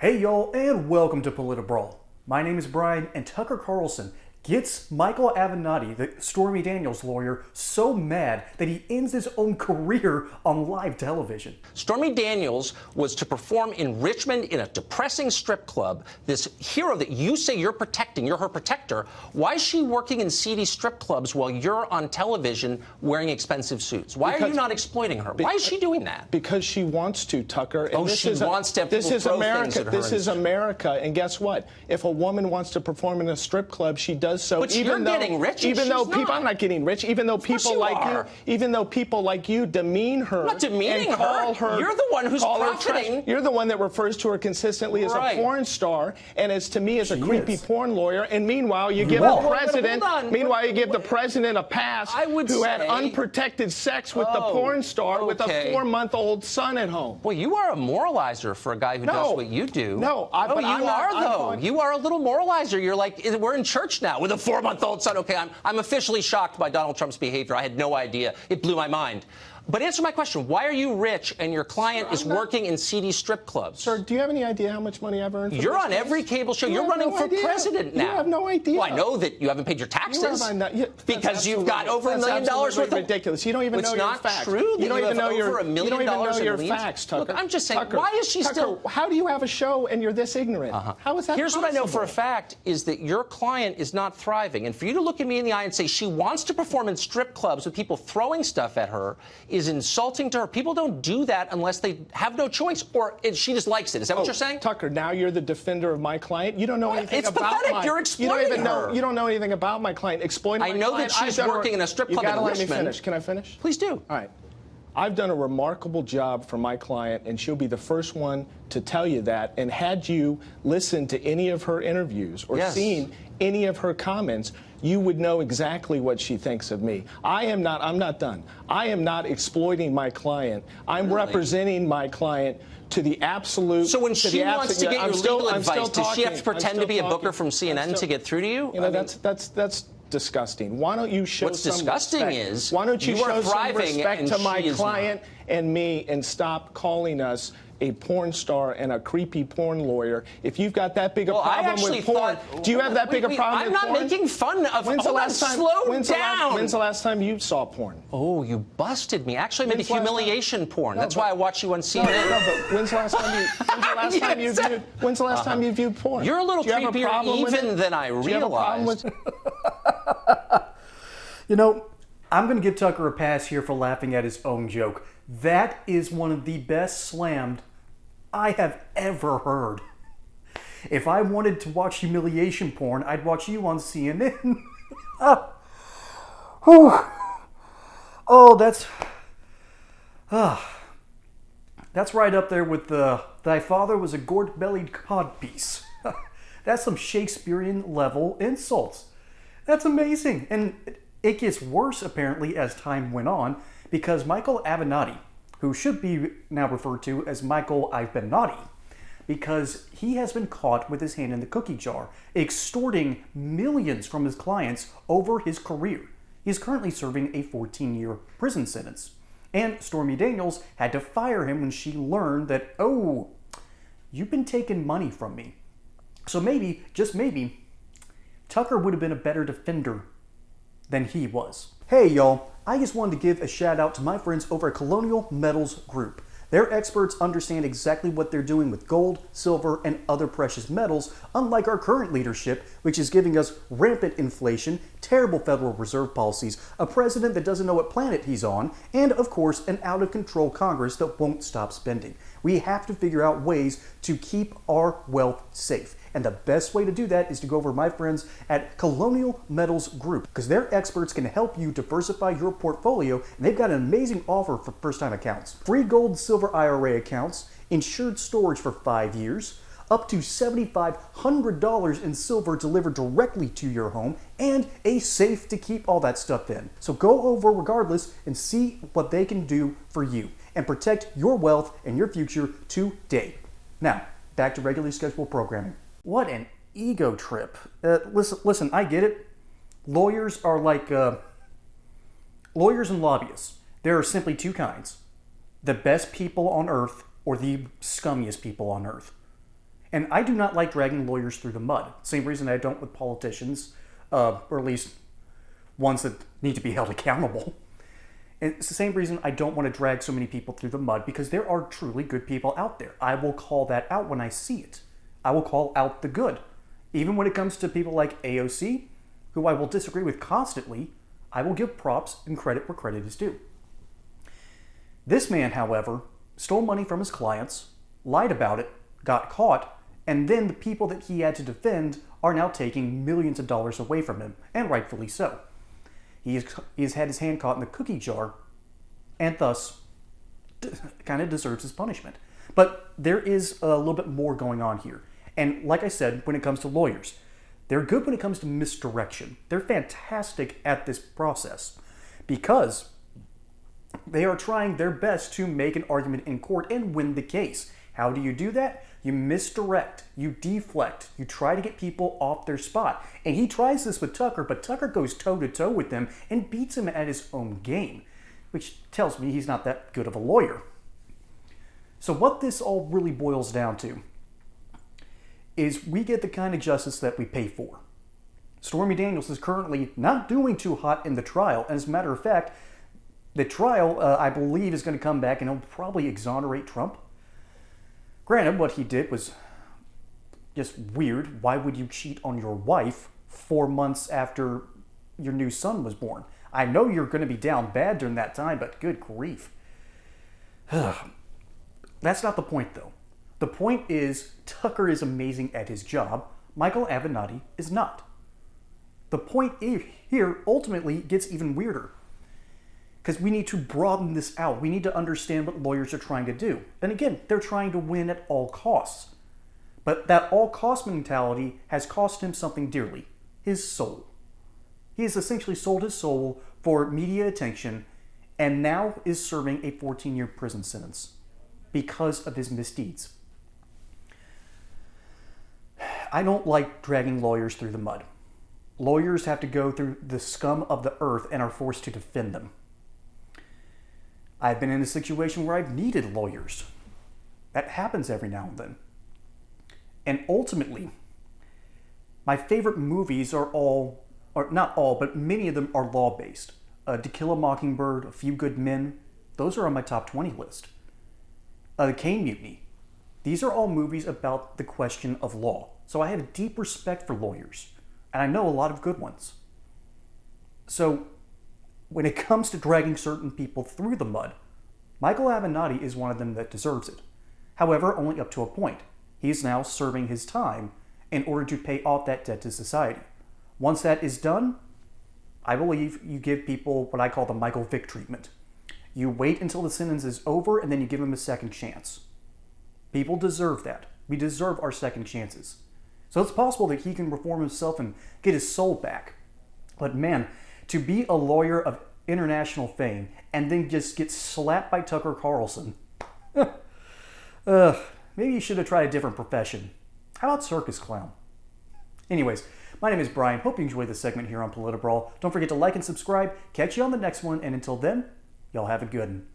Hey y'all, and welcome to PolitiBrawl. My name is Brian, and Tucker Carlson gets Michael Avenatti, the Stormy Daniels lawyer, so mad that he ends his own career on live television. Stormy Daniels was to perform in Richmond in a depressing strip club. This hero that you say you're protecting, you're her protector. Why is she working in seedy strip clubs while you're on television wearing expensive suits? Why are you not exploiting her? Why is she doing that? Because she wants to, Tucker. And she wants to. This is America. This is America. And guess what? If a woman wants to perform in a strip club, she does so. But you're getting rich. Even though people, I'm not getting rich. Even though people like you, demean her. I'm not demeaning and call her. You're the one who's profiting. You're the one that refers to her consistently as a porn star, and as to me as a creepy porn lawyer. And meanwhile, you give the president. Meanwhile, you give the president a pass who had unprotected sex with the porn star with a 4-month-old son at home. Well, you are a moralizer for a guy who does what you do. No, but you are though. You are a little moralizer. You're like, we're in church now with a 4-month-old son. Okay, I'm officially shocked by Donald Trump's behavior. I had no idea. It blew my mind. But answer my question. Why are you rich and your client is working in seedy strip clubs? Sir, do you have any idea how much money I've earned? You're on every cable show. You're running for president now. You have no idea. Well, I know that you haven't paid your taxes because you've got over $1 million worth of ridiculous. You don't even know your facts. It's not true. You don't even know over $1 million your facts, Tucker. Look, I'm just saying, why is she still? How do you have a show and you're this ignorant? How is that Here's possible? what I know for a fact is that your client is not thriving. And for you to look at me in the eye and say she wants to perform in strip clubs with people throwing stuff at her is insulting to her. People don't do that unless they have no choice, or she just likes it. Is that what you're saying? Tucker, now you're the defender of my client. You don't know anything about pathetic. You're exploiting her. You don't know anything about my client. Exploiting my client. I know that she's working in a strip club in Richmond. You gotta let me finish. Can I finish? Please do. All right. I've done a remarkable job for my client, and she'll be the first one to tell you that. And had you listened to any of her interviews or seen any of her comments, you would know exactly what she thinks of me. I'm not done. I am not exploiting my client. I'm representing my client to the absolute. So when she wants to get your legal advice, does she have to pretend to be a booker from CNN to get through to you? You know, that's disgusting. Why don't you show What's some disgusting respect? is Why don't you show some thriving respect to my and client and me and stop calling us a porn star and a creepy porn lawyer? If you've got that big a problem with porn, do you have that big a problem with porn? I'm not making fun of. When's the last time? When's the last time you saw porn? Oh, you busted me. Actually, I made humiliation porn. That's why I watch you on CNN. No, but when's the last time you viewed porn? You're a little creepier even than I realized. You know, I'm going to give Tucker a pass here for laughing at his own joke. That is one of the best slammed I have ever heard. If I wanted to watch humiliation porn, I'd watch you on CNN. That's right up there with thy father was a gourd-bellied codpiece. That's some Shakespearean level insults. That's amazing. And it gets worse, apparently, as time went on, because Michael Avenatti, who should be now referred to as Michael Avenatti, because he has been caught with his hand in the cookie jar, extorting millions from his clients over his career. He's currently serving a 14-year prison sentence. And Stormy Daniels had to fire him when she learned that, oh, you've been taking money from me. So maybe, just maybe, Tucker would have been a better defender than he was. Hey y'all, I just wanted to give a shout out to my friends over at Colonial Metals Group. Their experts understand exactly what they're doing with gold, silver, and other precious metals, unlike our current leadership, which is giving us rampant inflation, terrible Federal Reserve policies, a president that doesn't know what planet he's on, and of course, an out-of-control Congress that won't stop spending. We have to figure out ways to keep our wealth safe. And the best way to do that is to go over to my friends at Colonial Metals Group, because their experts can help you diversify your portfolio, and they've got an amazing offer for first-time accounts. Free gold, silver IRA accounts, insured storage for 5 years, up to $7,500 in silver delivered directly to your home, and a safe to keep all that stuff in. So go over regardless and see what they can do for you, and protect your wealth and your future today. Now, back to regularly scheduled programming. What an ego trip. Listen, I get it. Lawyers are like lawyers and lobbyists. There are simply two kinds. The best people on earth or the scummiest people on earth. And I do not like dragging lawyers through the mud. Same reason I don't with politicians, or at least ones that need to be held accountable. And it's the same reason I don't want to drag so many people through the mud, because there are truly good people out there. I will call that out when I see it. I will call out the good. Even when it comes to people like AOC, who I will disagree with constantly, I will give props and credit where credit is due. This man, however, stole money from his clients, lied about it, got caught, and then the people that he had to defend are now taking millions of dollars away from him, and rightfully so. He has had his hand caught in the cookie jar, and thus kind of deserves his punishment. But there is a little bit more going on here. And like I said, when it comes to lawyers, they're good when it comes to misdirection. They're fantastic at this process because they are trying their best to make an argument in court and win the case. How do you do that? You misdirect, you deflect, you try to get people off their spot. And he tries this with Tucker, but Tucker goes toe-to-toe with him and beats him at his own game, which tells me he's not that good of a lawyer. So what this all really boils down to is we get the kind of justice that we pay for. Stormy Daniels is currently not doing too hot in the trial. And as a matter of fact, the trial, I believe, is going to come back and he'll probably exonerate Trump. Granted, what he did was just weird. Why would you cheat on your wife 4 months after your new son was born? I know you're going to be down bad during that time, but good grief. That's not the point, though. The point is, Tucker is amazing at his job. Michael Avenatti is not. The point here ultimately gets even weirder, because we need to broaden this out. We need to understand what lawyers are trying to do. And again, they're trying to win at all costs. But that all-cost mentality has cost him something dearly: his soul. He has essentially sold his soul for media attention and now is serving a 14-year prison sentence because of his misdeeds. I don't like dragging lawyers through the mud. Lawyers have to go through the scum of the earth and are forced to defend them. I've been in a situation where I've needed lawyers. That happens every now and then. And ultimately, my favorite movies are all, or not all, but many of them are law-based. To Kill a Mockingbird, A Few Good Men, those are on my top 20 list. The Caine Mutiny. These are all movies about the question of law. So I have a deep respect for lawyers, and I know a lot of good ones. So when it comes to dragging certain people through the mud, Michael Avenatti is one of them that deserves it. However, only up to a point. He is now serving his time in order to pay off that debt to society. Once that is done, I believe you give people what I call the Michael Vick treatment. You wait until the sentence is over and then you give them a second chance. People deserve that. We deserve our second chances. So it's possible that he can reform himself and get his soul back. But man, to be a lawyer of international fame and then just get slapped by Tucker Carlson, maybe you should have tried a different profession. How about circus clown? Anyways, my name is Brian. Hope you enjoyed this segment here on PolitiBrawl. Don't forget to like and subscribe. Catch you on the next one, and until then, y'all have a good one.